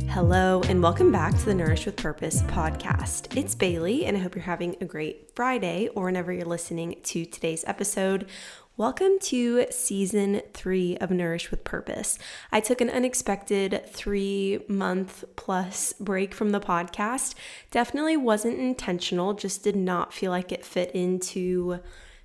Hello, and welcome back to the Nourish With Purpose podcast. It's Bailey, and I hope you're having a great Friday or whenever you're listening to today's episode. Welcome to season 3 of Nourish With Purpose. I took an unexpected 3-month plus break from the podcast. Definitely wasn't intentional, just did not feel like it fit into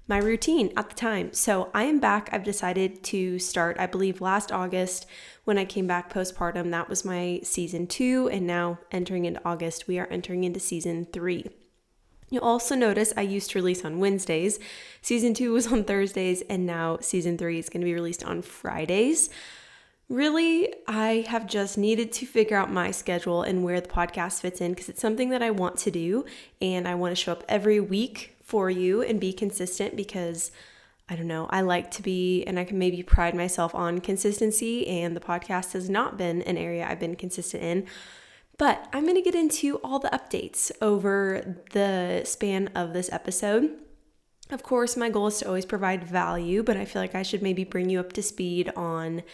my routine at the time. So I am back. I've decided to start, I believe last August when I came back postpartum. That was my season 2, and now entering into August, we are entering into season 3. You'll also notice I used to release on Wednesdays. Season 2 was on Thursdays, and now season 3 is going to be released on Fridays. Really, I have just needed to figure out my schedule and where the podcast fits in, because it's something that I want to do, and I want to show up every week for you and be consistent, because I don't know, I like to be, and I can maybe pride myself on consistency, and the podcast has not been an area I've been consistent in. But I'm going to get into all the updates over the span of this episode. Of course, my goal is to always provide value, but I feel like I should maybe bring you up to speed on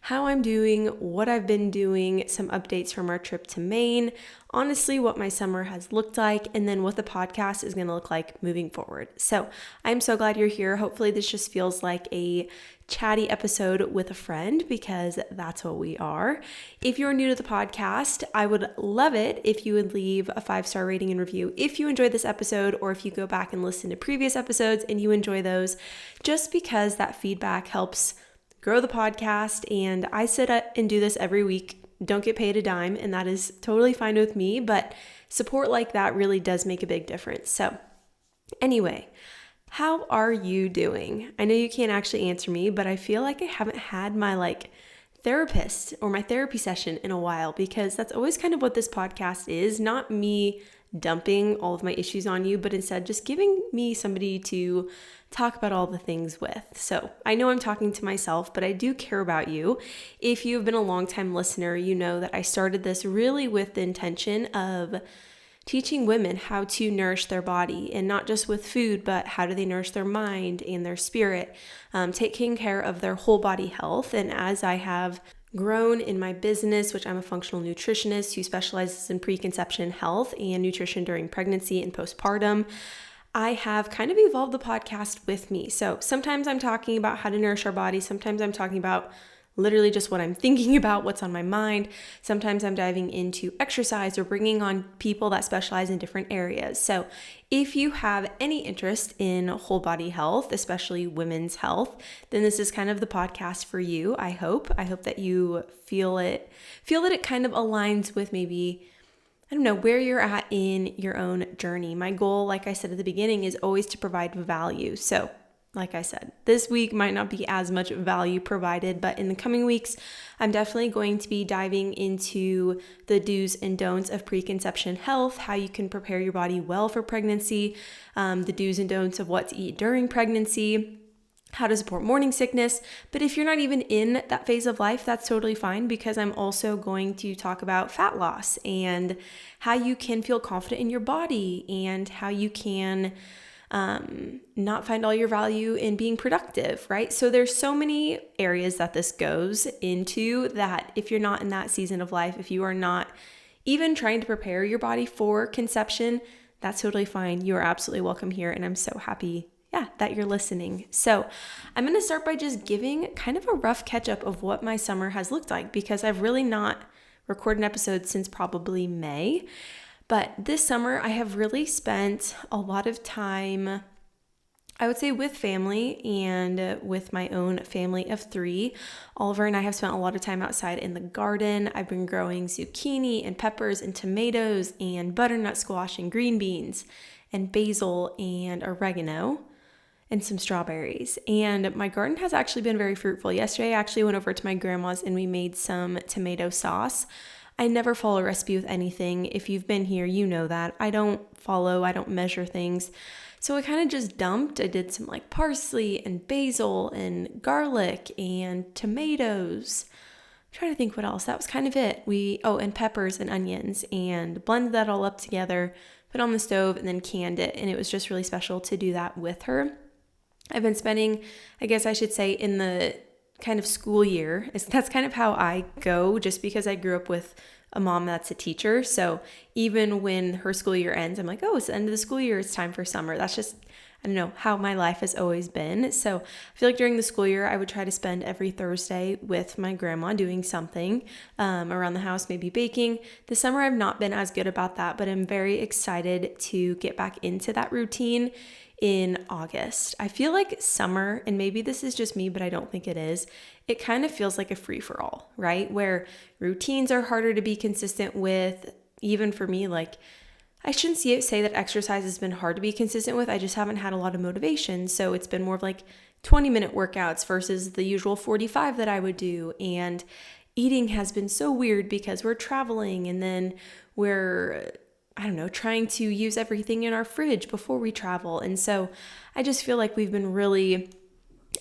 how I'm doing, what I've been doing, some updates from our trip to Maine, honestly, what my summer has looked like, and then what the podcast is going to look like moving forward. So I'm so glad you're here. Hopefully this just feels like a chatty episode with a friend, because that's what we are. If you're new to the podcast, I would love it if you would leave a 5-star rating and review if you enjoyed this episode, or if you go back and listen to previous episodes and you enjoy those, just because that feedback helps grow the podcast. And I sit and do this every week, don't get paid a dime, and that is totally fine with me, but support like that really does make a big difference. So anyway, how are you doing? I know you can't actually answer me, but I feel like I haven't had my therapist or my therapy session in a while, because that's always kind of what this podcast is. Not me dumping all of my issues on you, but instead just giving me somebody to talk about all the things with. So I know I'm talking to myself, but I do care about you. If you've been a longtime listener, you know that I started this really with the intention of teaching women how to nourish their body, and not just with food, but how do they nourish their mind and their spirit, taking care of their whole body health. And as I have grown in my business, which I'm a functional nutritionist who specializes in preconception health and nutrition during pregnancy and postpartum, I have kind of evolved the podcast with me. So sometimes I'm talking about how to nourish our body. Sometimes I'm talking about literally just what I'm thinking about, what's on my mind. Sometimes I'm diving into exercise or bringing on people that specialize in different areas. So if you have any interest in whole body health, especially women's health, then this is kind of the podcast for you. I hope that you feel that it kind of aligns with maybe, I don't know, where you're at in your own journey. My goal, like I said at the beginning, is always to provide value. So like I said, this week might not be as much value provided, but in the coming weeks, I'm definitely going to be diving into the do's and don'ts of preconception health, how you can prepare your body well for pregnancy, the do's and don'ts of what to eat during pregnancy, how to support morning sickness. But if you're not even in that phase of life, that's totally fine, because I'm also going to talk about fat loss and how you can feel confident in your body, and how you can not find all your value in being productive, right? So there's so many areas that this goes into, that if you're not in that season of life, if you are not even trying to prepare your body for conception, that's totally fine. You are absolutely welcome here. And I'm so happy, that you're listening. So I'm going to start by just giving kind of a rough catch up of what my summer has looked like, because I've really not recorded an episode since probably May. But this summer, I have really spent a lot of time, I would say, with family and with my own family of 3. Oliver and I have spent a lot of time outside in the garden. I've been growing zucchini and peppers and tomatoes and butternut squash and green beans and basil and oregano and some strawberries. And my garden has actually been very fruitful. Yesterday, I actually went over to my grandma's and we made some tomato sauce. I never follow a recipe with anything. If you've been here, you know that. I don't measure things. So I kind of just dumped. I did some parsley and basil and garlic and tomatoes. I'm trying to think what else. That was kind of it. And peppers and onions, and blended that all up together, put it on the stove, and then canned it. And it was just really special to do that with her. I've been spending, I guess I should say, in the kind of school year. That's kind of how I go, just because I grew up with a mom that's a teacher. So even when her school year ends, I'm like, oh, it's the end of the school year. It's time for summer. That's just, I don't know, how my life has always been. So I feel like during the school year, I would try to spend every Thursday with my grandma doing something around the house, maybe baking. This summer, I've not been as good about that, but I'm very excited to get back into that routine in August. I feel like summer, and maybe this is just me, but I don't think it is, it kind of feels like a free-for-all, right? Where routines are harder to be consistent with. Even for me, like, I shouldn't say that exercise has been hard to be consistent with. I just haven't had a lot of motivation. So it's been more of like 20-minute workouts versus the usual 45 that I would do. And eating has been so weird because we're traveling, and then we're, I don't know, trying to use everything in our fridge before we travel. And so I just feel like we've been really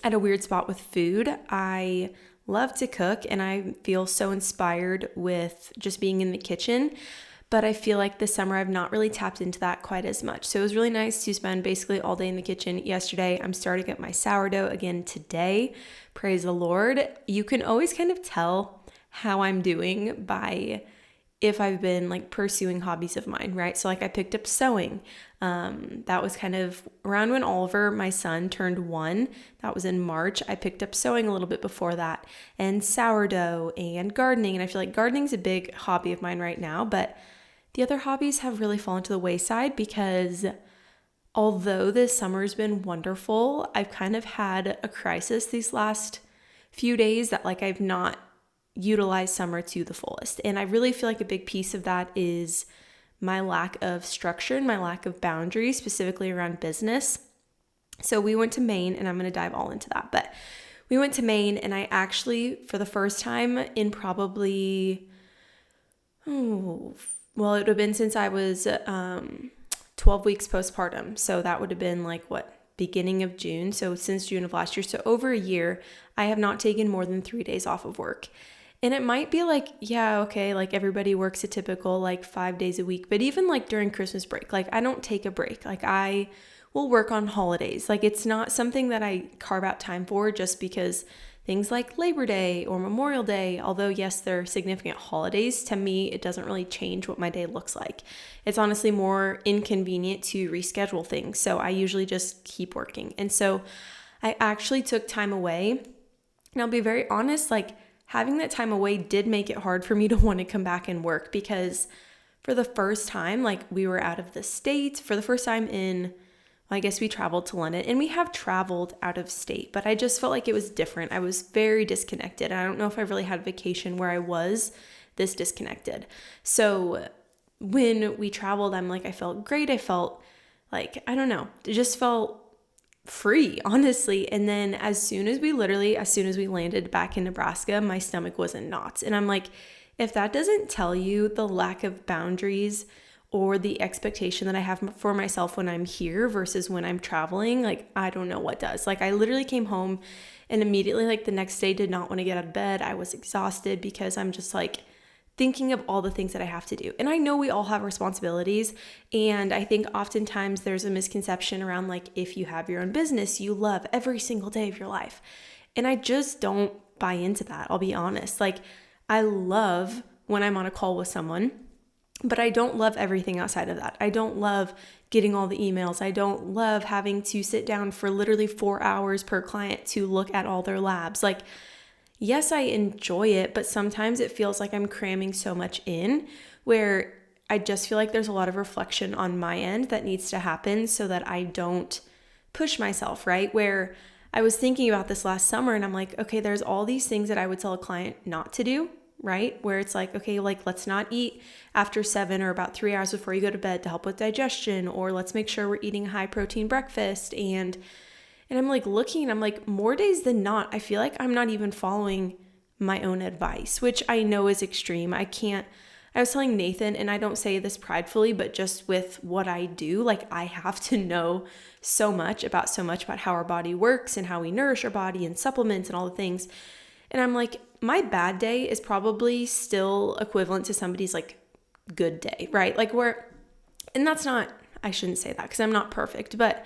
at a weird spot with food. I love to cook, and I feel so inspired with just being in the kitchen. But I feel like this summer I've not really tapped into that quite as much. So it was really nice to spend basically all day in the kitchen yesterday. I'm starting up my sourdough again today. Praise the Lord. You can always kind of tell how I'm doing by if I've been like pursuing hobbies of mine, right? So like I picked up sewing. That was kind of around when Oliver, my son, turned 1. That was in March. I picked up sewing a little bit before that, and sourdough and gardening. And I feel like gardening's a big hobby of mine right now, but the other hobbies have really fallen to the wayside because although this summer's been wonderful, I've kind of had a crisis these last few days that like I've not utilize summer to the fullest. And I really feel like a big piece of that is my lack of structure and my lack of boundaries, specifically around business. So we went to Maine, and I'm going to dive all into that. But we went to Maine, and I actually, for the first time in probably, it would have been since I was 12 weeks postpartum. So that would have been like beginning of June. So since June of last year. So over a year, I have not taken more than 3 days off of work. And it might be like, yeah, okay, like everybody works a typical like 5 days a week, but even like during Christmas break, like I don't take a break. Like I will work on holidays. Like it's not something that I carve out time for just because things like Labor Day or Memorial Day, although yes, they're significant holidays, to me, it doesn't really change what my day looks like. It's honestly more inconvenient to reschedule things. So I usually just keep working. And so I actually took time away, and I'll be very honest, like having that time away did make it hard for me to want to come back and work, because for the first time, like we were out of the state for the first time I guess we traveled to London, and we have traveled out of state, but I just felt like it was different. I was very disconnected. I don't know if I really had a vacation where I was this disconnected. So when we traveled, I felt great. I felt like, I don't know, it just felt free, honestly. And then as soon as we landed back in Nebraska, my stomach was in knots. And I'm like, if that doesn't tell you the lack of boundaries or the expectation that I have for myself when I'm here versus when I'm traveling, like, I don't know what does. Like, I literally came home and immediately, like, the next day did not want to get out of bed. I was exhausted because I'm just like thinking of all the things that I have to do. And I know we all have responsibilities. And I think oftentimes there's a misconception around like, if you have your own business, you love every single day of your life. And I just don't buy into that. I'll be honest. Like, I love when I'm on a call with someone, but I don't love everything outside of that. I don't love getting all the emails. I don't love having to sit down for literally 4 hours per client to look at all their labs. Like, yes, I enjoy it, but sometimes it feels like I'm cramming so much in where I just feel like there's a lot of reflection on my end that needs to happen so that I don't push myself, right? Where I was thinking about this last summer, and I'm like, okay, there's all these things that I would tell a client not to do, right? Where it's like, okay, like let's not eat after 7 or about 3 hours before you go to bed to help with digestion, or let's make sure we're eating a high protein breakfast. And I'm like looking, and I'm like, more days than not, I feel like I'm not even following my own advice, which I know is extreme. I was telling Nathan, and I don't say this pridefully, but just with what I do, like I have to know so much about how our body works and how we nourish our body and supplements and all the things. And I'm like, my bad day is probably still equivalent to somebody's like good day, right? Like and that's not, I shouldn't say that because I'm not perfect, but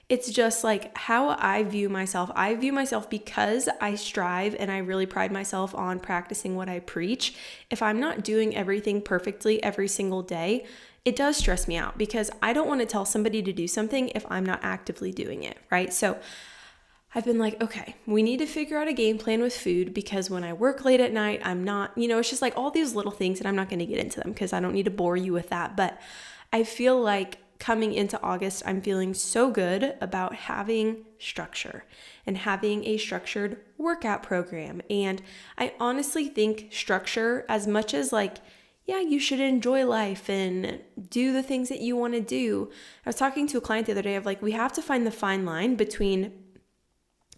It's just like how I view myself. I view myself because I strive and I really pride myself on practicing what I preach. If I'm not doing everything perfectly every single day, it does stress me out because I don't want to tell somebody to do something if I'm not actively doing it, right? So I've been like, okay, we need to figure out a game plan with food because when I work late at night, I'm not, it's just like all these little things, and I'm not going to get into them because I don't need to bore you with that. But I feel like coming into August, I'm feeling so good about having structure and having a structured workout program. And I honestly think structure, as much as like, yeah, you should enjoy life and do the things that you want to do. I was talking to a client the other day of like, we have to find the fine line between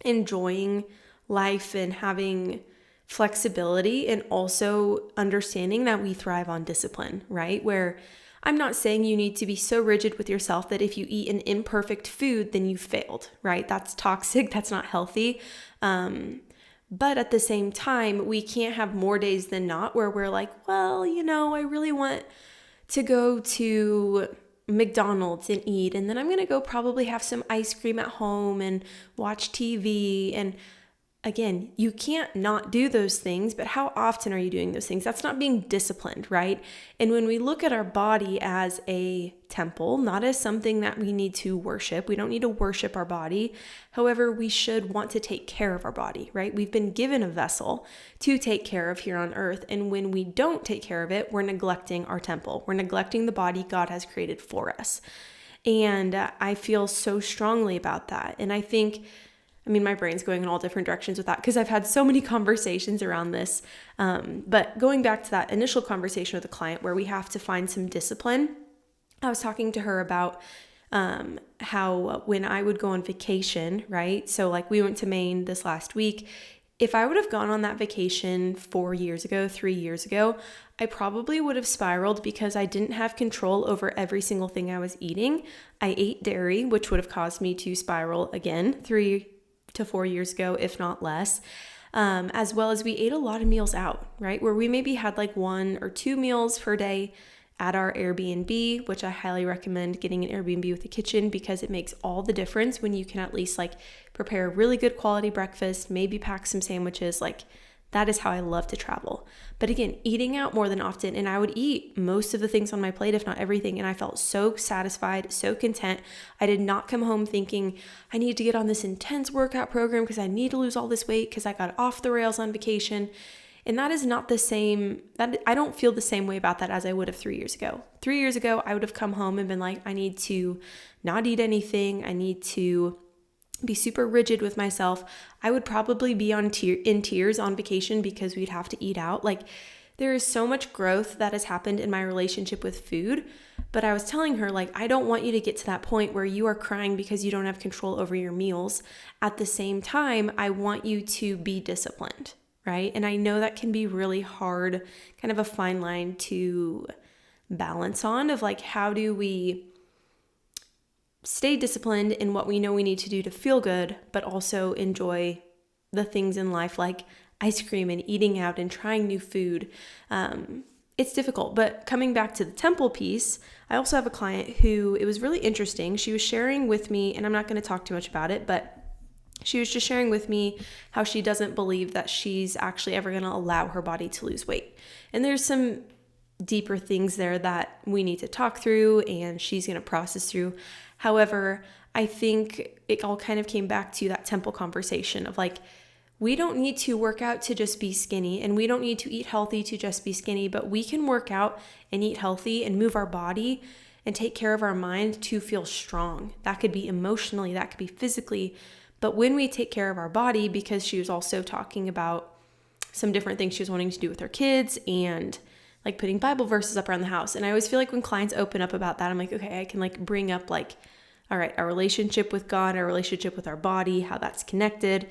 enjoying life and having flexibility and also understanding that we thrive on discipline, right? Where I'm not saying you need to be so rigid with yourself that if you eat an imperfect food, then you failed, right? That's toxic. That's not healthy. But at the same time, we can't have more days than not where we're like, well, I really want to go to McDonald's and eat, and then I'm going to go probably have some ice cream at home and watch TV. And again, you can't not do those things, but how often are you doing those things? That's not being disciplined, right? And when we look at our body as a temple, not as something that we need to worship, we don't need to worship our body. However, we should want to take care of our body, right? We've been given a vessel to take care of here on earth. And when we don't take care of it, we're neglecting our temple. We're neglecting the body God has created for us. And I feel so strongly about that. And I think my brain's going in all different directions with that because I've had so many conversations around this. But going back to that initial conversation with a client where we have to find some discipline, I was talking to her about how when I would go on vacation, right? So like we went to Maine this last week. If I would have gone on that vacation 4 years ago, 3 years ago, I probably would have spiraled because I didn't have control over every single thing I was eating. I ate dairy, which would have caused me to spiral again 3 to 4 years ago, if not less, as well as we ate a lot of meals out, right? Where we maybe had like 1 or 2 meals per day at our Airbnb, which I highly recommend getting an Airbnb with a kitchen because it makes all the difference when you can at least like prepare a really good quality breakfast, maybe pack some sandwiches. Like that is how I love to travel. But again, eating out more than often, and I would eat most of the things on my plate, if not everything, and I felt so satisfied, so content. I did not come home thinking I need to get on this intense workout program because I need to lose all this weight because I got off the rails on vacation. And that is not the same, that I don't feel the same way about that as I would have 3 years ago. 3 years ago, I would have come home and been like, I need to not eat anything. I need to be super rigid with myself. I would probably be in tears on vacation because we'd have to eat out. Like there is so much growth that has happened in my relationship with food. But I was telling her, like, I don't want you to get to that point where you are crying because you don't have control over your meals. At the same time, I want you to be disciplined, right? And I know that can be really hard, kind of a fine line to balance on of like, how do we stay disciplined in what we know we need to do to feel good, but also enjoy the things in life like ice cream and eating out and trying new food. It's difficult. But coming back to the temple piece, I also have a client who, it was really interesting. She was sharing with me, and I'm not going to talk too much about it, but she was just sharing with me how she doesn't believe that she's actually ever going to allow her body to lose weight. And there's some deeper things there that we need to talk through and she's going to process through. However, I think it all kind of came back to that temple conversation of like, we don't need to work out to just be skinny, and we don't need to eat healthy to just be skinny, but we can work out and eat healthy and move our body and take care of our mind to feel strong. That could be emotionally, that could be physically. But when we take care of our body, because she was also talking about some different things she was wanting to do with her kids and like putting Bible verses up around the house. And I always feel like when clients open up about that, I'm like, okay, I can like bring up like, all right, our relationship with God, our relationship with our body, how that's connected.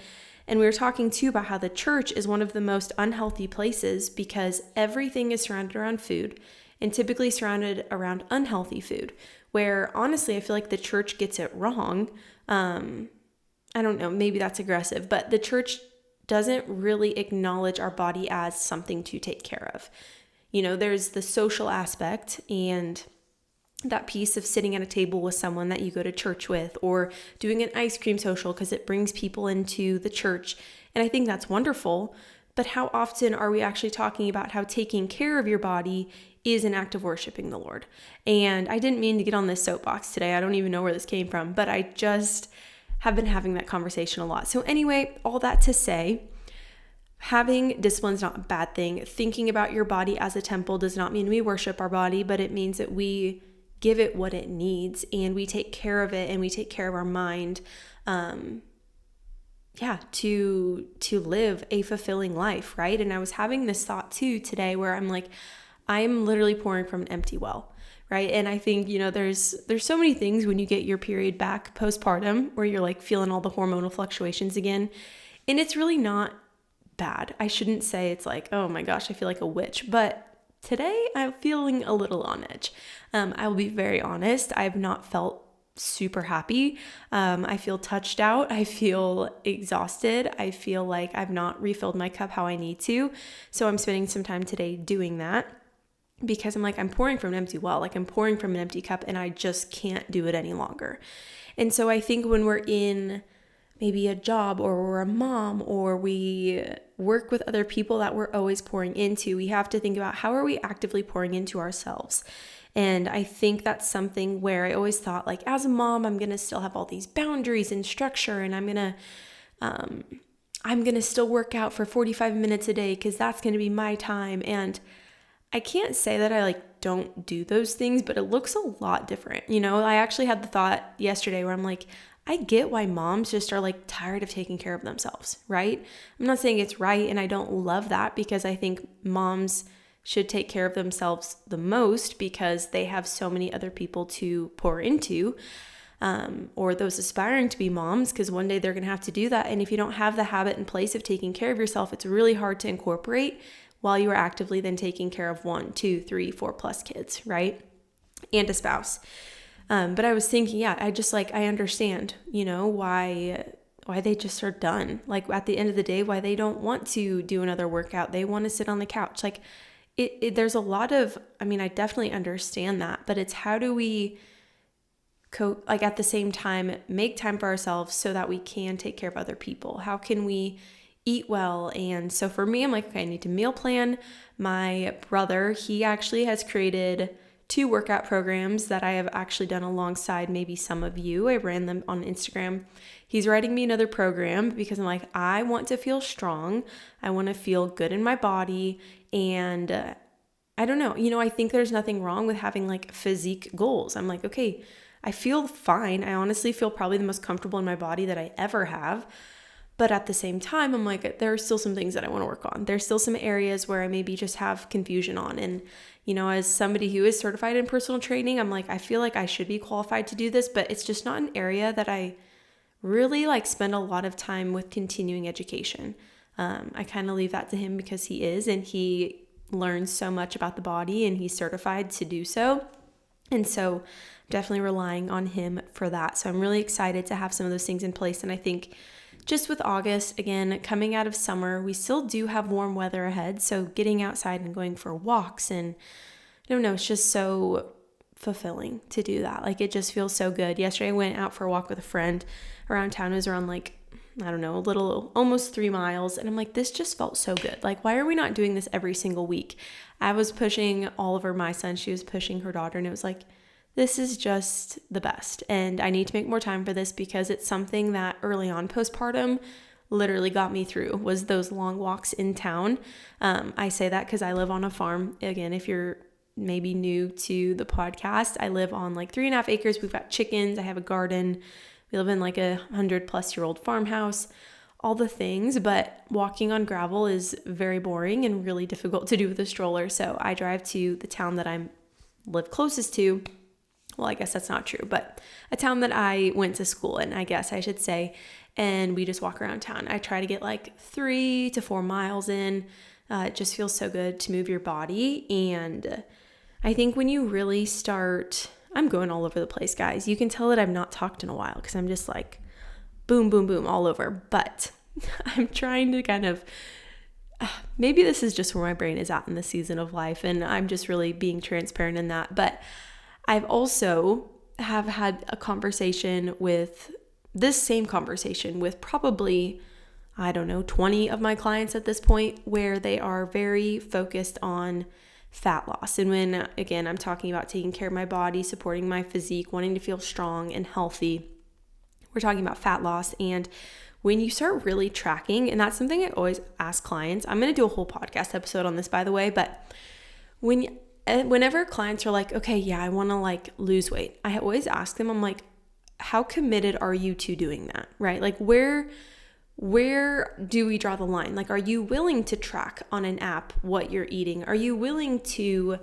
And we were talking too about how the church is one of the most unhealthy places because everything is surrounded around food and typically surrounded around unhealthy food, where honestly, I feel like the church gets it wrong. I don't know, maybe that's aggressive, but the church doesn't really acknowledge our body as something to take care of. You know, there's the social aspect, and that piece of sitting at a table with someone that you go to church with, or doing an ice cream social because it brings people into the church. And I think that's wonderful. But how often are we actually talking about how taking care of your body is an act of worshiping the Lord? And I didn't mean to get on this soapbox today. I don't even know where this came from, but I just have been having that conversation a lot. So anyway, all that to say, having discipline is not a bad thing. Thinking about your body as a temple does not mean we worship our body, but it means that we give it what it needs and we take care of it and we take care of our mind. To live a fulfilling life, right? And I was having this thought too today where I'm like, I'm literally pouring from an empty well, right? And I think, there's so many things when you get your period back postpartum where you're like feeling all the hormonal fluctuations again. And it's really not bad. I shouldn't say it's like, oh my gosh, I feel like a witch. But today I'm feeling a little on edge. I will be very honest. I have not felt super happy. I feel touched out. I feel exhausted. I feel like I've not refilled my cup how I need to. So I'm spending some time today doing that because I'm like, I'm pouring from an empty well, like I'm pouring from an empty cup and I just can't do it any longer. And so I think when we're in maybe a job or we're a mom or we work with other people that we're always pouring into, we have to think about how are we actively pouring into ourselves. And I think that's something where I always thought like as a mom, I'm going to still have all these boundaries and structure and I'm going to still work out for 45 minutes a day because that's going to be my time. And I can't say that I don't do those things, but it looks a lot different. I actually had the thought yesterday where I'm like, I get why moms just are tired of taking care of themselves, right? I'm not saying it's right. And I don't love that because I think moms should take care of themselves the most because they have so many other people to pour into, or those aspiring to be moms, because one day they're going to have to do that. And if you don't have the habit in place of taking care of yourself, it's really hard to incorporate while you are actively then taking care of 1, 2, 3, 4+ kids, right? And a spouse. But I was thinking, I understand, why they just are done. At the end of the day, why they don't want to do another workout. They want to sit on the couch. There's a lot of, I definitely understand that, but it's how do we at the same time, make time for ourselves so that we can take care of other people? How can we eat well? And so for me, I'm like, okay, I need to meal plan. My brother, he actually has created 2 workout programs that I have actually done alongside maybe some of you. I ran them on Instagram. He's writing me another program because I'm like, I want to feel strong. I want to feel good in my body. And I don't know, I think there's nothing wrong with having physique goals. I'm like, okay, I feel fine. I honestly feel probably the most comfortable in my body that I ever have. But at the same time, I'm like, there are still some things that I want to work on. There's still some areas where I maybe just have confusion on. And, as somebody who is certified in personal training, I'm like, I feel like I should be qualified to do this, but it's just not an area that I really spend a lot of time with continuing education. I kind of leave that to him because he is, and he learns so much about the body and he's certified to do so. And so definitely relying on him for that. So I'm really excited to have some of those things in place. And I think just with August, again, coming out of summer, we still do have warm weather ahead. So getting outside and going for walks, and I don't know, it's just so fulfilling to do that. It just feels so good. Yesterday I went out for a walk with a friend around town. It was around a little, almost 3 miles. And I'm like, this just felt so good. Why are we not doing this every single week? I was pushing Oliver, my son. She was pushing her daughter. And it was like, this is just the best. And I need to make more time for this because it's something that early on postpartum literally got me through, was those long walks in town. I say that because I live on a farm. Again, if you're maybe new to the podcast, I live on 3.5 acres. We've got chickens. I have a garden. We live in a 100+ farmhouse, all the things, but walking on gravel is very boring and really difficult to do with a stroller. So I drive to the town that I live closest to. Well, I guess that's not true, but a town that I went to school in, I guess I should say, and we just walk around town. I try to get 3 to 4 miles in. It just feels so good to move your body. And I think when you really start, I'm going all over the place, guys. You can tell that I've not talked in a while because I'm just boom, boom, boom all over. But I'm trying to kind of, maybe this is just where my brain is at in this season of life, and I'm just really being transparent in that. But I've also have had this same conversation with probably, 20 of my clients at this point, where they are very focused on fat loss. And when, again, I'm talking about taking care of my body, supporting my physique, wanting to feel strong and healthy, we're talking about fat loss. And when you start really tracking, and that's something I always ask clients, I'm going to do a whole podcast episode on this, by the way, but whenever clients are like, okay, yeah, I want to lose weight, I always ask them, I'm like, how committed are you to doing that, right? Like where do we draw the line? Like, are you willing to track on an app what you're eating? Are you willing to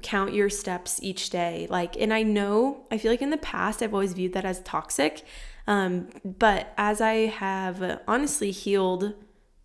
count your steps each day? And I feel like in the past, I've always viewed that as toxic. But as I have honestly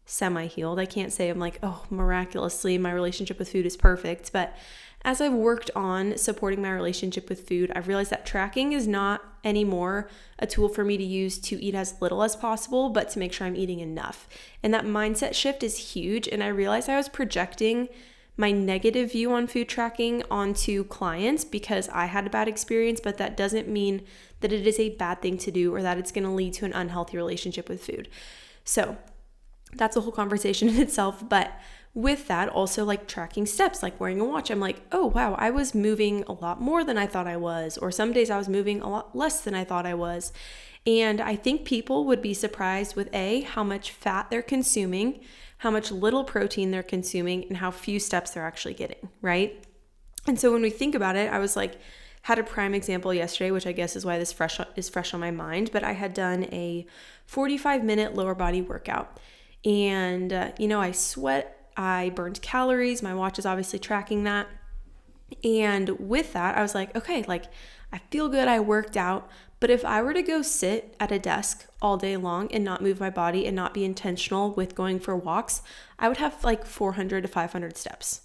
semi-healed, I can't say I'm like, oh, miraculously my relationship with food is perfect. But as I've worked on supporting my relationship with food, I've realized that tracking is not anymore a tool for me to use to eat as little as possible, but to make sure I'm eating enough. And that mindset shift is huge. And I realized I was projecting my negative view on food tracking onto clients because I had a bad experience, but that doesn't mean that it is a bad thing to do or that it's going to lead to an unhealthy relationship with food. So that's a whole conversation in itself. But with that, also tracking steps, like wearing a watch, I'm like, oh, wow, I was moving a lot more than I thought I was. Or some days I was moving a lot less than I thought I was. And I think people would be surprised with how much fat they're consuming, how much little protein they're consuming, and how few steps they're actually getting, right? And so when we think about it, I was had a prime example yesterday, which I guess is why this is fresh on my mind, but I had done a 45-minute lower body workout. And, I sweat, I burned calories, my watch is obviously tracking that. And with that, I was like, okay, I feel good, I worked out, but if I were to go sit at a desk all day long and not move my body and not be intentional with going for walks, I would have 400 to 500 steps,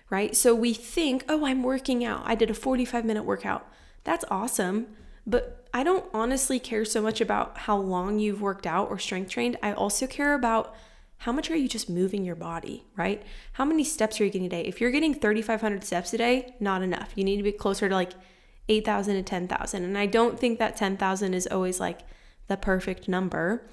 right? So we think, oh, I'm working out. I did a 45-minute workout. That's awesome. But I don't honestly care so much about how long you've worked out or strength trained. I also care about how much are you just moving your body, right? How many steps are you getting a day? If you're getting 3,500 steps a day, not enough. You need to be closer to 8,000 to 10,000. And I don't think that 10,000 is always the perfect number.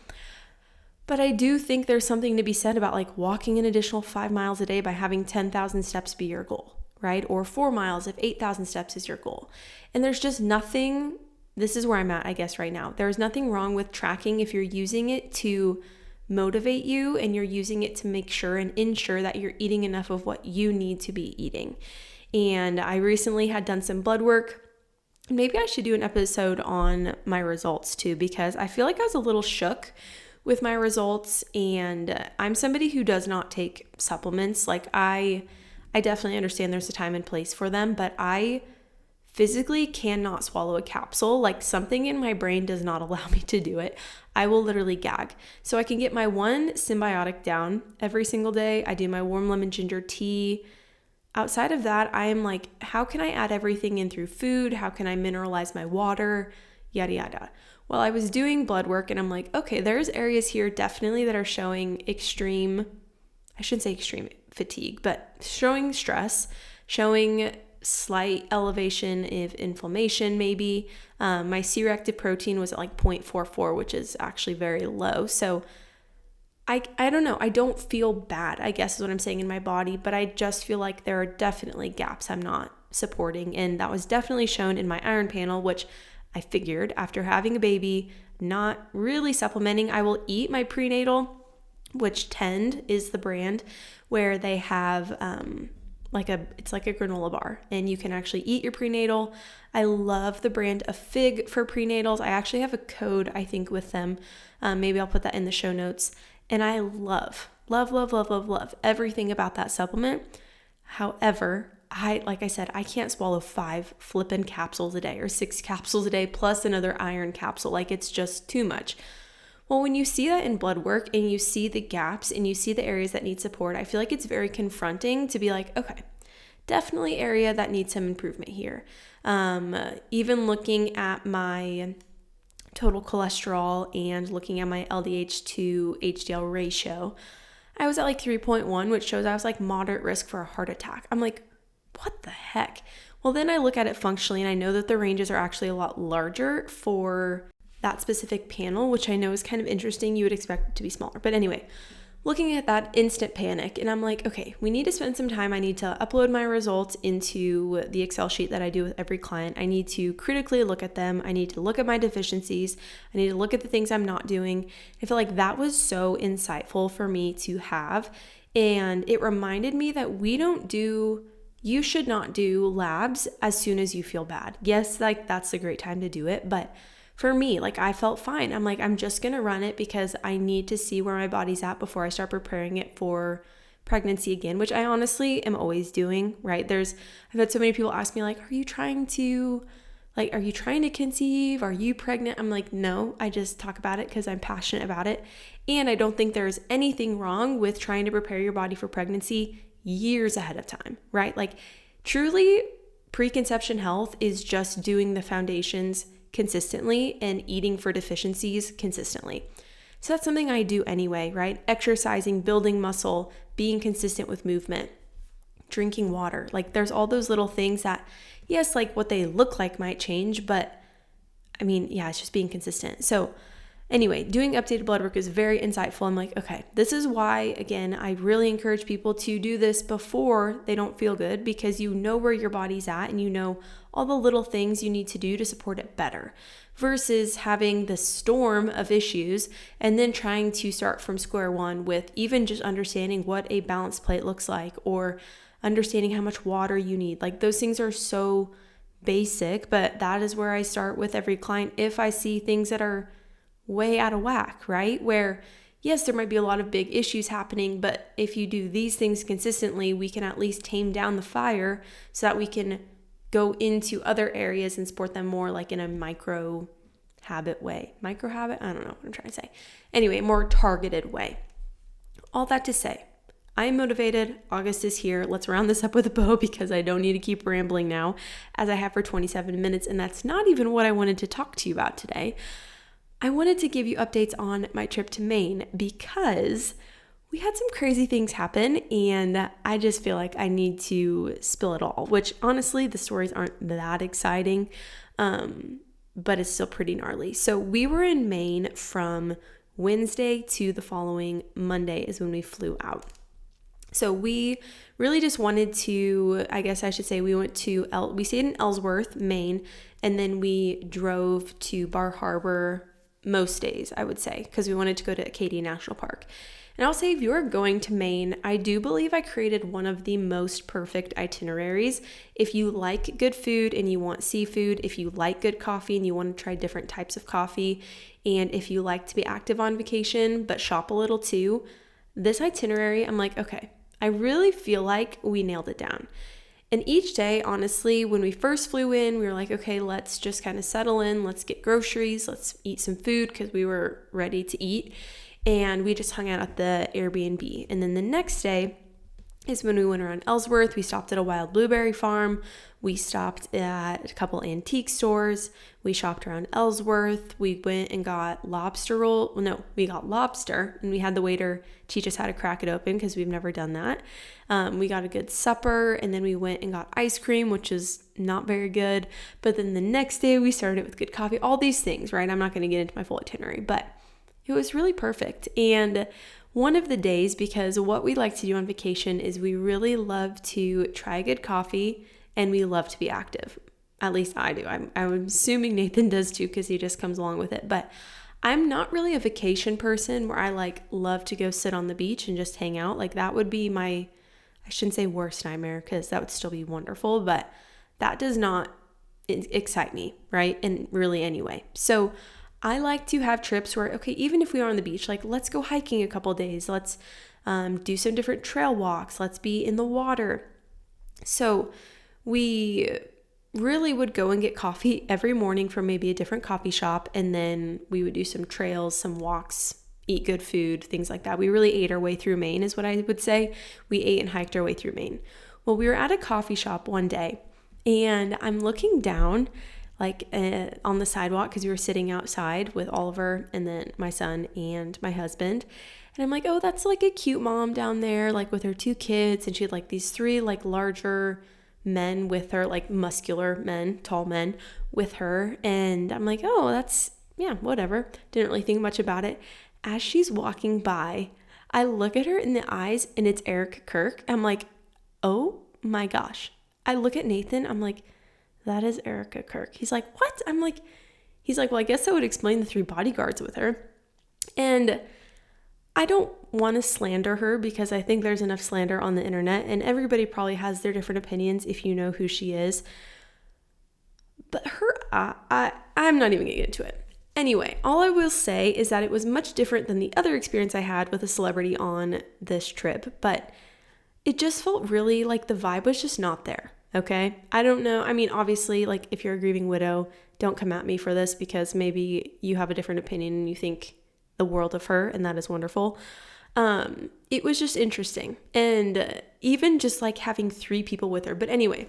But I do think there's something to be said about walking an additional 5 miles a day by having 10,000 steps be your goal, right? Or 4 miles if 8,000 steps is your goal. And there's just nothing, this is where I'm at, I guess, right now. There's nothing wrong with tracking if you're using it to motivate you and you're using it to make sure and ensure that you're eating enough of what you need to be eating. And I recently had done some blood work. Maybe I should do an episode on my results too, because I feel like I was a little shook with my results, and I'm somebody who does not take supplements. I definitely understand there's a time and place for them, but I physically cannot swallow a capsule. Something in my brain does not allow me to do it. I will literally gag. So I can get my one symbiotic down every single day. I do my warm lemon ginger tea. Outside of that, I am how can I add everything in through food? How can I mineralize my water? Yada, yada. Well, I was doing blood work and I'm like, okay, there's areas here definitely that are showing extreme, I shouldn't say extreme fatigue, but showing stress, showing slight elevation of inflammation maybe. My C-reactive protein was at 0.44, which is actually very low. So I don't know. I don't feel bad, I guess is what I'm saying, in my body, but I just feel like there are definitely gaps I'm not supporting. And that was definitely shown in my iron panel, which I figured after having a baby, not really supplementing. I will eat my prenatal, which Tend is the brand, where they have it's like a granola bar and you can actually eat your prenatal. I love the brand of Fig for prenatals. I actually have a code, I think, with them. Maybe I'll put that in the show notes. And I love everything about that supplement. However, like I said, I can't swallow 5 flippin' capsules a day or 6 capsules a day plus another iron capsule. It's just too much. Well, when you see that in blood work and you see the gaps and you see the areas that need support, I feel like it's very confronting to be like, okay, definitely area that needs some improvement here. Even looking at my total cholesterol and looking at my LDH to HDL ratio, I was at 3.1, which shows I was moderate risk for a heart attack. I'm like, what the heck? Well, then I look at it functionally and I know that the ranges are actually a lot larger for that specific panel, which I know is kind of interesting. You would expect it to be smaller. But anyway, looking at that, instant panic. And I'm like, okay, we need to spend some time. I need to upload my results into the Excel sheet that I do with every client. I need to critically look at them. I need to look at my deficiencies. I need to look at the things I'm not doing. I feel like that was so insightful for me to have. And it reminded me that you should not do labs as soon as you feel bad. Yes, like that's a great time to do it. But for me, like I felt fine. I'm like, I'm just going to run it because I need to see where my body's at before I start preparing it for pregnancy again, which I honestly am always doing, right? I've had so many people ask me like, are you trying to conceive? Are you pregnant? I'm like, no, I just talk about it because I'm passionate about it. And I don't think there's anything wrong with trying to prepare your body for pregnancy years ahead of time, right? Like truly preconception health is just doing the foundations consistently and eating for deficiencies consistently. So that's something I do anyway, right? Exercising, building muscle, being consistent with movement, drinking water. Like there's all those little things that, yes, like what they look like might change, but I mean, yeah, it's just being consistent. So anyway, doing updated blood work is very insightful. I'm like, okay, this is why, again, I really encourage people to do this before they don't feel good, because you know where your body's at and you know all the little things you need to do to support it better, versus having the storm of issues and then trying to start from square one with even just understanding what a balanced plate looks like or understanding how much water you need. Like those things are so basic, but that is where I start with every client if I see things that are way out of whack, right? Where yes, there might be a lot of big issues happening, but if you do these things consistently, we can at least tame down the fire so that we can go into other areas and support them more like in a micro habit way. Micro habit? I don't know what I'm trying to say. Anyway, more targeted way. All that to say, I am motivated. August is here. Let's round this up with a bow because I don't need to keep rambling now as I have for 27 minutes. And that's not even what I wanted to talk to you about today. I wanted to give you updates on my trip to Maine because we had some crazy things happen and I just feel like I need to spill it all, which honestly, the stories aren't that exciting, but it's still pretty gnarly. So we were in Maine from Wednesday to the following Monday is when we flew out. So we really just wanted to, I guess I should say, we stayed in Ellsworth, Maine, and then we drove to Bar Harbor most days, I would say, because we wanted to go to Acadia National Park. And I'll say if you're going to Maine, I do believe I created one of the most perfect itineraries. If you like good food and you want seafood, if you like good coffee and you want to try different types of coffee, and if you like to be active on vacation but shop a little too, this itinerary, I'm like, okay, I really feel like we nailed it down. And each day, honestly, when we first flew in, we were like, okay, let's just kind of settle in. Let's get groceries. Let's eat some food because we were ready to eat. And we just hung out at the Airbnb. And then the next day is when we went around Ellsworth. We stopped at a wild blueberry farm. We stopped at a couple antique stores. We shopped around Ellsworth. We went and got lobster roll. Well, no, we got lobster, and we had the waiter teach us how to crack it open because we've never done that. We got a good supper, and then we went and got ice cream, which is not very good. But then the next day we started with good coffee, all these things, right? I'm not going to get into my full itinerary, but it was really perfect. And one of the days, because what we like to do on vacation is we really love to try good coffee and we love to be active. At least I do. I'm assuming Nathan does too because he just comes along with it. But I'm not really a vacation person where I love to go sit on the beach and just hang out. Like that would be my, I shouldn't say worst nightmare because that would still be wonderful, but that does not excite me, right? And really anyway. So I like to have trips where, okay, even if we are on the beach, like let's go hiking a couple days. Let's do some different trail walks. Let's be in the water. So we really would go and get coffee every morning from maybe a different coffee shop. And then we would do some trails, some walks, eat good food, things like that. We really ate our way through Maine is what I would say. We ate and hiked our way through Maine. Well, we were at a coffee shop one day and I'm looking down on the sidewalk because we were sitting outside with Oliver and then my son and my husband. And I'm like, oh, that's like a cute mom down there, like with her two kids. And she had like these three like larger men with her, like muscular men, tall men with her. And I'm like, oh, that's, yeah, whatever. Didn't really think much about it. As she's walking by, I look at her in the eyes and it's Eric Kirk. I'm like, oh my gosh. I look at Nathan. I'm like, that is Erica Kirk. He's like, what? He's like, well, I guess that would explain the 3 bodyguards with her. And I don't want to slander her because I think there's enough slander on the internet and everybody probably has their different opinions if you know who she is. But her, I'm not even going to get into it. Anyway, all I will say is that it was much different than the other experience I had with a celebrity on this trip, but it just felt really like the vibe was just not there. Okay. I don't know. I mean, obviously, like if you're a grieving widow, don't come at me for this because maybe you have a different opinion and you think the world of her, and that is wonderful. It was just interesting. And even just like having 3 people with her. But anyway,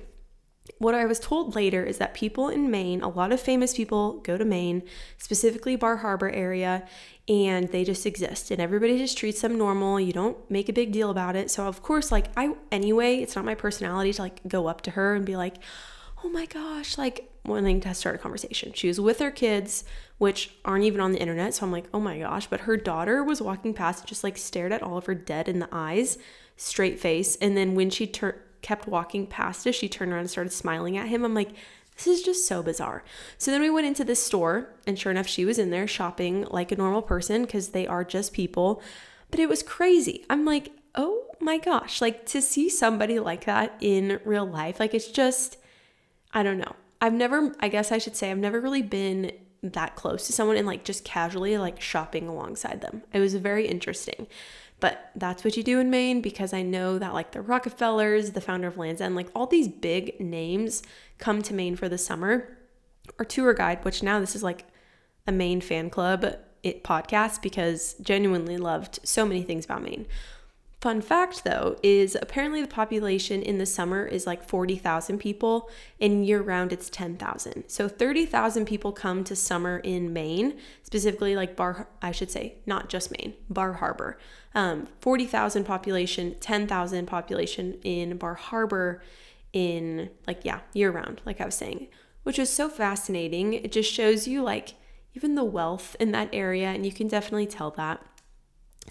what I was told later is that people in Maine, a lot of famous people go to Maine, specifically Bar Harbor area, and they just exist and everybody just treats them normal. You don't make a big deal about it. So of course, like it's not my personality to like go up to her and be like, oh my gosh, like wanting to start a conversation. She was with her kids, which aren't even on the internet. So I'm like, oh my gosh. But her daughter was walking past and just like stared at Oliver dead in the eyes, straight face. And then when she kept walking past us, she turned around and started smiling at him. I'm like, this is just so bizarre. So then we went into this store and sure enough, she was in there shopping like a normal person because they are just people. But it was crazy. I'm like, oh my gosh, like to see somebody like that in real life, like it's just, I don't know. I've never really been that close to someone and like just casually like shopping alongside them. It was very interesting. But that's what you do in Maine because I know that like the Rockefellers, the founder of Land's End, like all these big names come to Maine for the summer. Our tour guide, which now this is like a Maine fan club podcast because genuinely loved so many things about Maine. Fun fact though is apparently the population in the summer is like 40,000 people and year round it's 10,000. So 30,000 people come to summer in Maine, specifically like not just Maine, Bar Harbor. 40,000 population, 10,000 population in Bar Harbor in year round, like I was saying, which is so fascinating. It just shows you like even the wealth in that area and you can definitely tell that.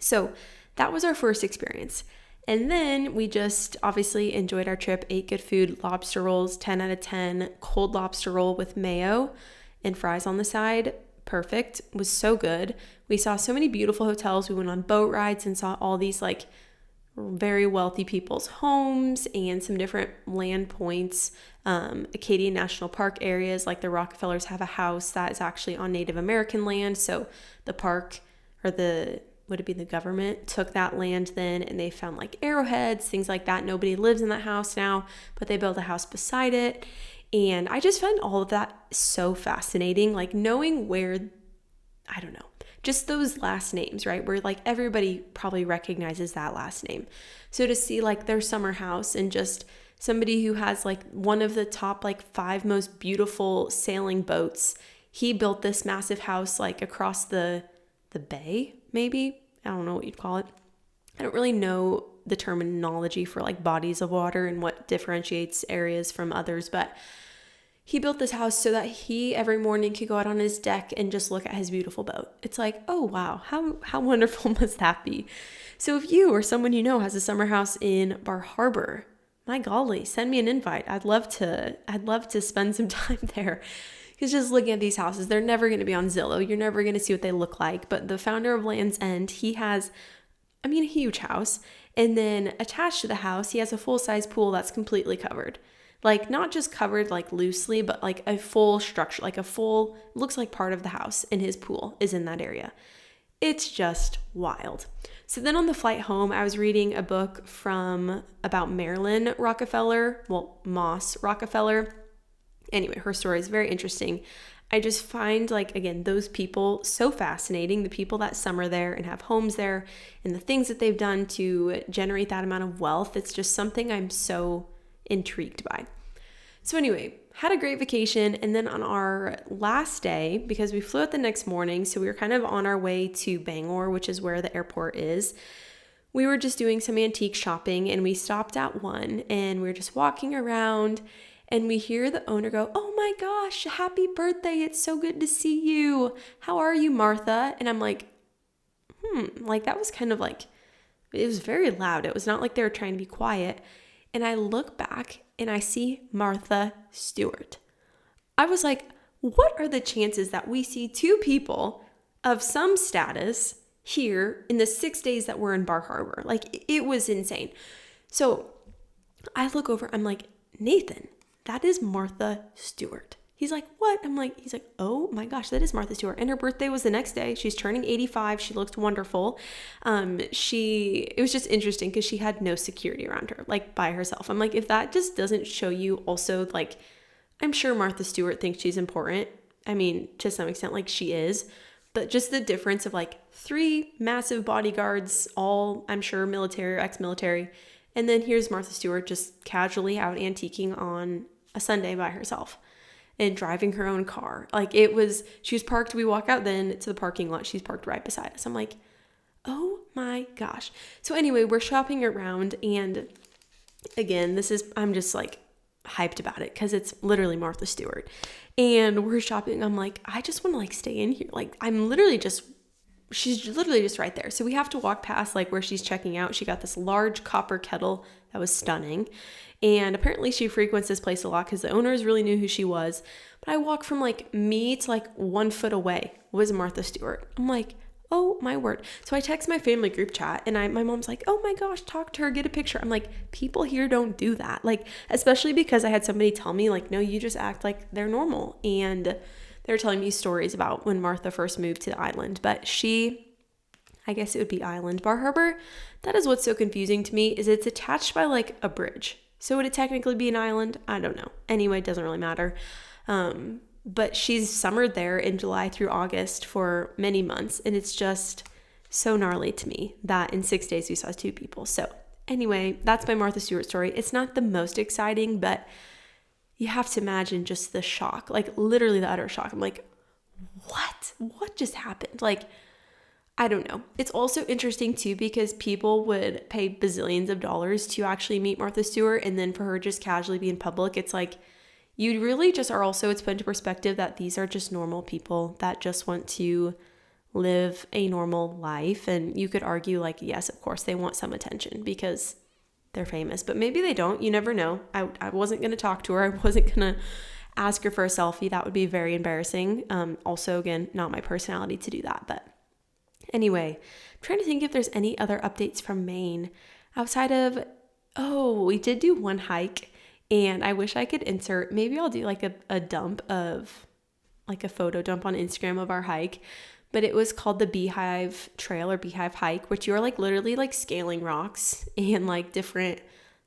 So that was our first experience. And then we just obviously enjoyed our trip, ate good food, lobster rolls, 10 out of 10, cold lobster roll with mayo and fries on the side. Perfect. It was so good. We saw so many beautiful hotels. We went on boat rides and saw all these like very wealthy people's homes and some different land points. Acadian National Park areas, like the Rockefellers have a house that is actually on Native American land. So the park or the government took that land then and they found like arrowheads, things like that. Nobody lives in that house now, but they built a house beside it. And I just find all of that so fascinating, like knowing where, I don't know, just those last names, right? Where like everybody probably recognizes that last name. So to see like their summer house and just somebody who has like one of the top like 5 most beautiful sailing boats, he built this massive house like across the bay, maybe. I don't know what you'd call it. I don't really know the terminology for like bodies of water and what differentiates areas from others, but he built this house so that he every morning could go out on his deck and just look at his beautiful boat. It's like, oh wow, how wonderful must that be? So if you or someone you know has a summer house in Bar Harbor, my golly, send me an invite. I'd love to spend some time there. Because just looking at these houses, they're never going to be on Zillow. You're never going to see what they look like. But the founder of Land's End, he has, a huge house. And then attached to the house, he has a full-size pool that's completely covered. Like not just covered like loosely, but like a full structure, like looks like part of the house. And his pool is in that area. It's just wild. So then on the flight home, I was reading a book about Marilyn Rockefeller, Moss Rockefeller. Anyway, her story is very interesting. I just find like, again, those people so fascinating, the people that summer there and have homes there and the things that they've done to generate that amount of wealth. It's just something I'm so intrigued by. So anyway, had a great vacation. And then on our last day, because we flew out the next morning, so we were kind of on our way to Bangor, which is where the airport is, we were just doing some antique shopping and we stopped at one and we were just walking around and we hear the owner go, "Oh my gosh, happy birthday. It's so good to see you. How are you, Martha?" And I'm like, like that was kind of like, it was very loud. It was not like they were trying to be quiet. And I look back and I see Martha Stewart. I was like, what are the chances that we see two people of some status here in the 6 days that we're in Bar Harbor? Like, it was insane. So I look over, I'm like, "Nathan, that is Martha Stewart." He's like, "What?" He's like, "Oh my gosh, that is Martha Stewart." And her birthday was the next day. She's turning 85. She looked wonderful. It was just interesting because she had no security around her, like by herself. I'm like, if that just doesn't show you also, like, I'm sure Martha Stewart thinks she's important. I mean, to some extent, like she is, but just the difference of like 3 massive bodyguards, all I'm sure military or ex-military. And then here's Martha Stewart just casually out antiquing on a Sunday by herself and driving her own car. Like she was parked. We walk out then to the parking lot. She's parked right beside us. I'm like, oh my gosh. So anyway, we're shopping around and again, I'm just like hyped about it because it's literally Martha Stewart. And we're shopping. I'm like, I just want to like stay in here. Like she's literally just right there. So we have to walk past like where she's checking out. She got this large copper kettle that was stunning. And apparently she frequents this place a lot because the owners really knew who she was. But I walk from like me to like 1 foot away was Martha Stewart. I'm like, oh my word. So I text my family group chat and my mom's like, "Oh my gosh, talk to her, get a picture." I'm like, people here don't do that. Like, especially because I had somebody tell me like, "No, you just act like they're normal." And they're telling me stories about when Martha first moved to the island. But I guess it would be island Bar Harbor. That is what's so confusing to me is it's attached by like a bridge. So would it technically be an island? I don't know. Anyway, it doesn't really matter. But she's summered there in July through August for many months. And it's just so gnarly to me that in 6 days we saw 2 people. So anyway, that's my Martha Stewart story. It's not the most exciting, but you have to imagine just the shock, like literally the utter shock. I'm like, what just happened? Like, I don't know. It's also interesting too, because people would pay bazillions of dollars to actually meet Martha Stewart. And then for her just casually be in public, it's like, you really just are also, it's put into perspective that these are just normal people that just want to live a normal life. And you could argue like, yes, of course they want some attention because they're famous, but maybe they don't. You never know. I wasn't going to talk to her. I wasn't going to ask her for a selfie. That would be very embarrassing. Also, again, not my personality to do that. But anyway, I'm trying to think if there's any other updates from Maine outside of, we did do one hike and I wish I could insert, maybe I'll do like a dump of like a photo dump on Instagram of our hike. But it was called the Beehive Trail or Beehive Hike, which you're like literally like scaling rocks and like different,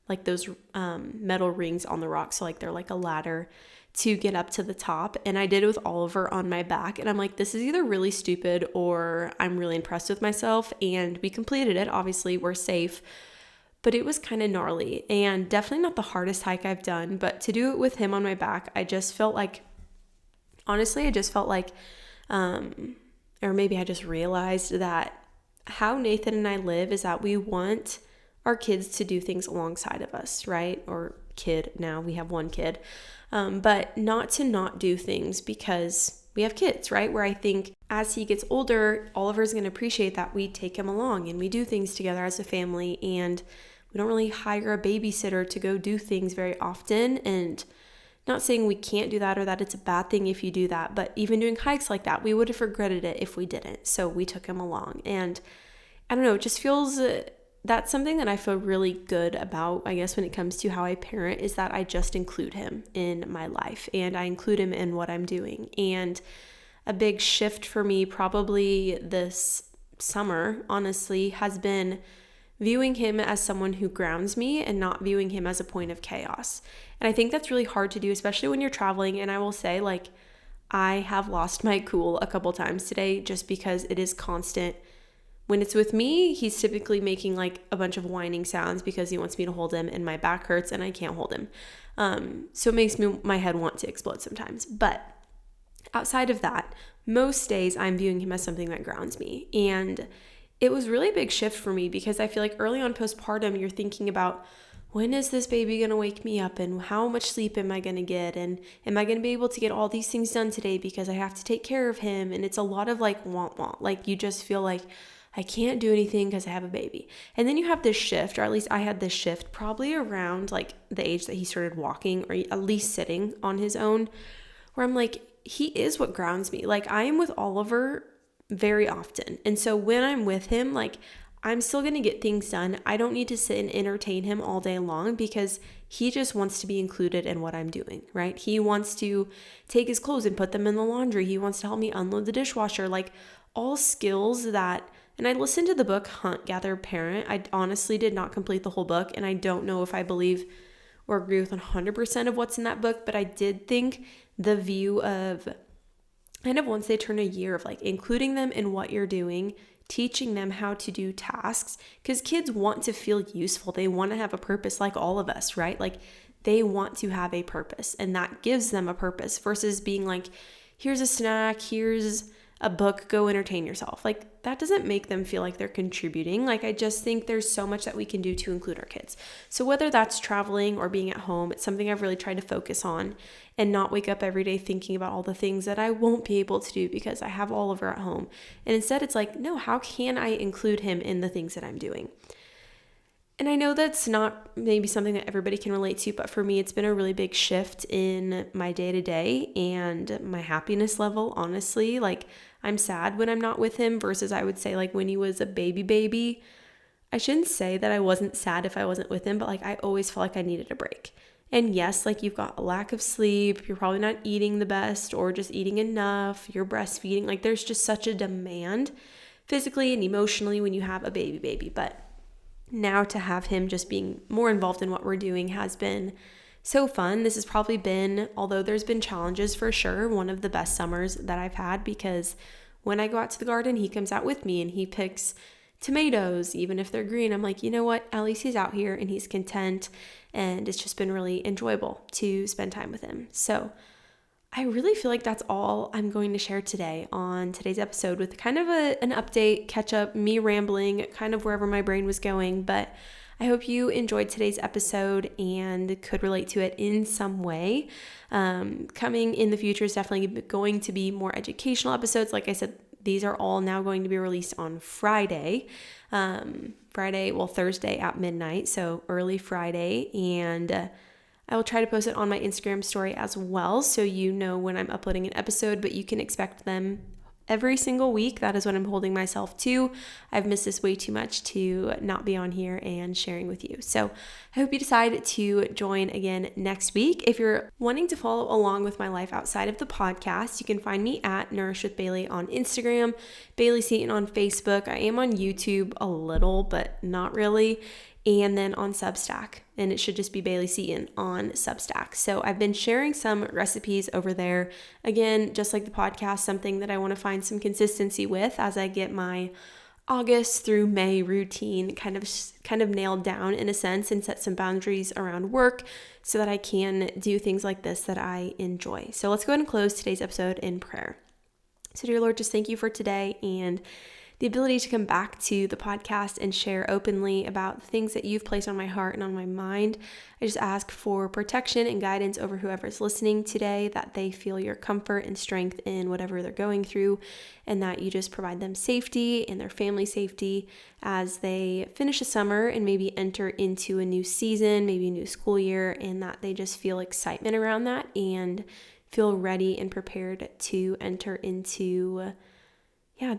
like those metal rings on the rocks. So like they're like a ladder to get up to the top. And I did it with Oliver on my back. And I'm like, this is either really stupid or I'm really impressed with myself. And we completed it. Obviously, we're safe. But it was kind of gnarly and definitely not the hardest hike I've done. But to do it with him on my back, I just felt like, honestly, or maybe I just realized that how Nathan and I live is that we want our kids to do things alongside of us, right? Or kid, now we have one kid, but not to not do things because we have kids, right? Where I think as he gets older, Oliver's going to appreciate that we take him along and we do things together as a family, and we don't really hire a babysitter to go do things very often. And not saying we can't do that or that it's a bad thing if you do that, but even doing hikes like that, we would have regretted it if we didn't. So we took him along. And I don't know, it just feels, that's something that I feel really good about, I guess, when it comes to how I parent, is that I just include him in my life and I include him in what I'm doing. And a big shift for me probably this summer, honestly, has been viewing him as someone who grounds me and not viewing him as a point of chaos. And I think that's really hard to do, especially when you're traveling. And I will say, like, I have lost my cool a couple times today just because it is constant. When it's with me, he's typically making like a bunch of whining sounds because he wants me to hold him and my back hurts and I can't hold him. So it makes my head want to explode sometimes. But outside of that, most days I'm viewing him as something that grounds me. And it was really a big shift for me because I feel like early on postpartum, you're thinking about, when is this baby going to wake me up, and how much sleep am I going to get, and am I going to be able to get all these things done today because I have to take care of him? And it's a lot of like want. Like you just feel like I can't do anything because I have a baby. And then you have this shift, or at least I had this shift probably around like the age that he started walking, or at least sitting on his own, where I'm like, he is what grounds me. Like I am with Oliver very often. And so when I'm with him, like I'm still going to get things done. I don't need to sit and entertain him all day long because he just wants to be included in what I'm doing, right? He wants to take his clothes and put them in the laundry. He wants to help me unload the dishwasher, like all skills that, and I listened to the book Hunt, Gather, Parent. I honestly did not complete the whole book, and I don't know if I believe or agree with 100% of what's in that book, but I did think the view of kind of once they turn a year of like including them in what you're doing, teaching them how to do tasks, because kids want to feel useful. They want to have a purpose like all of us, right? Like they want to have a purpose, and that gives them a purpose versus being like, here's a snack, here's a book, go entertain yourself. Like that doesn't make them feel like they're contributing. Like I just think there's so much that we can do to include our kids. So whether that's traveling or being at home, it's something I've really tried to focus on and not wake up every day thinking about all the things that I won't be able to do because I have Oliver at home. And instead it's like, no, how can I include him in the things that I'm doing? And I know that's not maybe something that everybody can relate to, but for me, it's been a really big shift in my day-to-day and my happiness level, honestly. Like, I'm sad when I'm not with him versus I would say, like, when he was a baby. I shouldn't say that I wasn't sad if I wasn't with him, but, like, I always felt like I needed a break. And yes, like, you've got a lack of sleep, you're probably not eating the best or just eating enough, you're breastfeeding. Like, there's just such a demand physically and emotionally when you have a baby, but now to have him just being more involved in what we're doing has been so fun. This has probably been, although there's been challenges for sure, one of the best summers that I've had, because when I go out to the garden, he comes out with me and he picks tomatoes, even if they're green. I'm like, you know what? At least he's out here and he's content, and it's just been really enjoyable to spend time with him. So I really feel like that's all I'm going to share today on today's episode, with kind of an update, catch up, me rambling, kind of wherever my brain was going. But I hope you enjoyed today's episode and could relate to it in some way. Coming in the future is definitely going to be more educational episodes. Like I said, these are all now going to be released on Thursday at midnight, so early Friday. And I will try to post it on my Instagram story as well, so you know when I'm uploading an episode, but you can expect them every single week. That is what I'm holding myself to. I've missed this way too much to not be on here and sharing with you. So I hope you decide to join again next week. If you're wanting to follow along with my life outside of the podcast, you can find me at Nourish with Bailey on Instagram, Bailey Seaton on Facebook. I am on YouTube a little, but not really. And then on Substack, and it should just be Bailey Seaton on Substack. So I've been sharing some recipes over there. Again, just like the podcast, something that I want to find some consistency with as I get my August through May routine kind of nailed down in a sense, and set some boundaries around work so that I can do things like this that I enjoy. So let's go ahead and close today's episode in prayer. So dear Lord, just thank you for today and the ability to come back to the podcast and share openly about the things that you've placed on my heart and on my mind. I just ask for protection and guidance over whoever's listening today, that they feel your comfort and strength in whatever they're going through, and that you just provide them safety and their family safety as they finish a summer and maybe enter into a new season, maybe a new school year, and that they just feel excitement around that and feel ready and prepared to enter into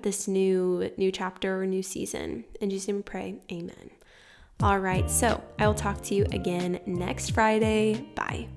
this new chapter or new season. In Jesus' name we pray, amen. All right, so I will talk to you again next Friday. Bye.